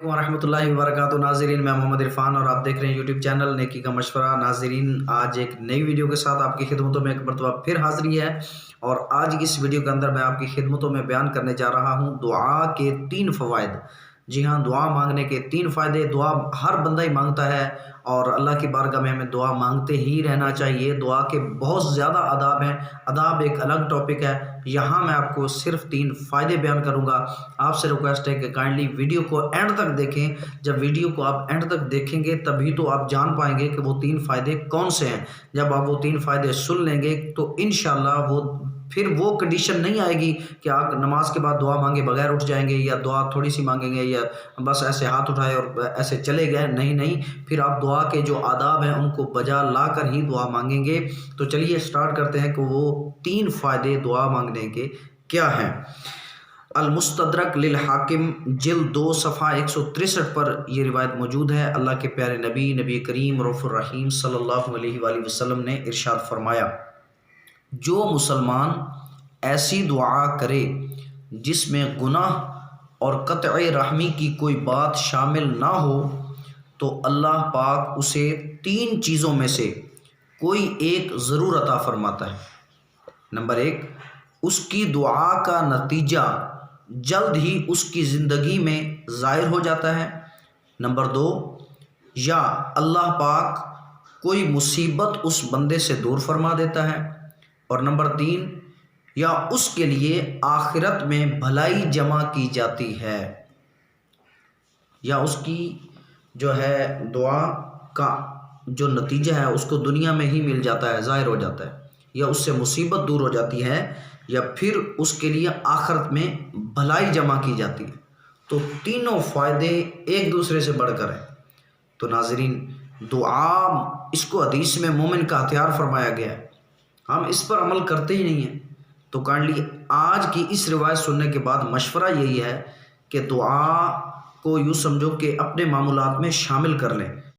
ورحمۃ اللہ وبرکاتہ ناظرین، میں محمد عرفان اور آپ دیکھ رہے ہیں یوٹیوب چینل نیکی کا مشورہ۔ ناظرین، آج ایک نئی ویڈیو کے ساتھ آپ کی خدمتوں میں ایک مرتبہ پھر حاضری ہے، اور آج کی اس ویڈیو کے اندر میں آپ کی خدمتوں میں بیان کرنے جا رہا ہوں دعا کے 3 فوائد۔ جی ہاں، دعا مانگنے کے 3 فائدے۔ دعا ہر بندہ ہی مانگتا ہے اور اللہ کی بارگاہ میں ہمیں دعا مانگتے ہی رہنا چاہیے۔ دعا کے بہت زیادہ آداب ہیں، آداب ایک الگ ٹاپک ہے، یہاں میں آپ کو صرف 3 فائدے بیان کروں گا۔ آپ سے ریکویسٹ ہے کہ کائنڈلی ویڈیو کو اینڈ تک دیکھیں۔ جب ویڈیو کو آپ اینڈ تک دیکھیں گے تبھی تو آپ جان پائیں گے کہ وہ 3 فائدے کون سے ہیں۔ جب آپ وہ 3 فائدے سن لیں گے تو انشاءاللہ پھر وہ کنڈیشن نہیں آئے گی کہ آپ نماز کے بعد دعا مانگے بغیر اٹھ جائیں گے، یا دعا تھوڑی سی مانگیں گے، یا بس ایسے ہاتھ اٹھائے اور ایسے چلے گئے۔ نہیں، پھر آپ دعا کے جو آداب ہیں ان کو بجا لا کر ہی دعا مانگیں گے۔ تو چلیے سٹارٹ کرتے ہیں کہ وہ 3 فائدے دعا مانگنے کے کیا ہیں۔ المستدرک للحاکم جلد 2 صفحہ 163 پر یہ روایت موجود ہے۔ اللہ کے پیارے نبی کریم رؤوف الرحیم صلی اللہ علیہ وآلہ وسلم نے ارشاد فرمایا، جو مسلمان ایسی دعا کرے جس میں گناہ اور قطع رحمی کی کوئی بات شامل نہ ہو تو اللہ پاک اسے 3 چیزوں میں سے کوئی ایک ضرور عطا فرماتا ہے۔ نمبر 1، اس کی دعا کا نتیجہ جلد ہی اس کی زندگی میں ظاہر ہو جاتا ہے۔ نمبر 2، یا اللہ پاک کوئی مصیبت اس بندے سے دور فرما دیتا ہے۔ اور نمبر 3، یا اس کے لیے آخرت میں بھلائی جمع کی جاتی ہے، یا اس کی جو ہے دعا کا جو نتیجہ ہے اس کو دنیا میں ہی مل جاتا ہے، ظاہر ہو جاتا ہے، یا اس سے مصیبت دور ہو جاتی ہے، یا پھر اس کے لیے آخرت میں بھلائی جمع کی جاتی ہے۔ تو تینوں فائدے ایک دوسرے سے بڑھ کر ہیں۔ تو ناظرین، دعا اس کو حدیث میں مومن کا ہتھیار فرمایا گیا ہے، ہم اس پر عمل کرتے ہی نہیں ہیں۔ تو کائنڈلی آج کی اس روایت سننے کے بعد مشورہ یہی ہے کہ دعا کو یوں سمجھو کہ اپنے معمولات میں شامل کر لیں۔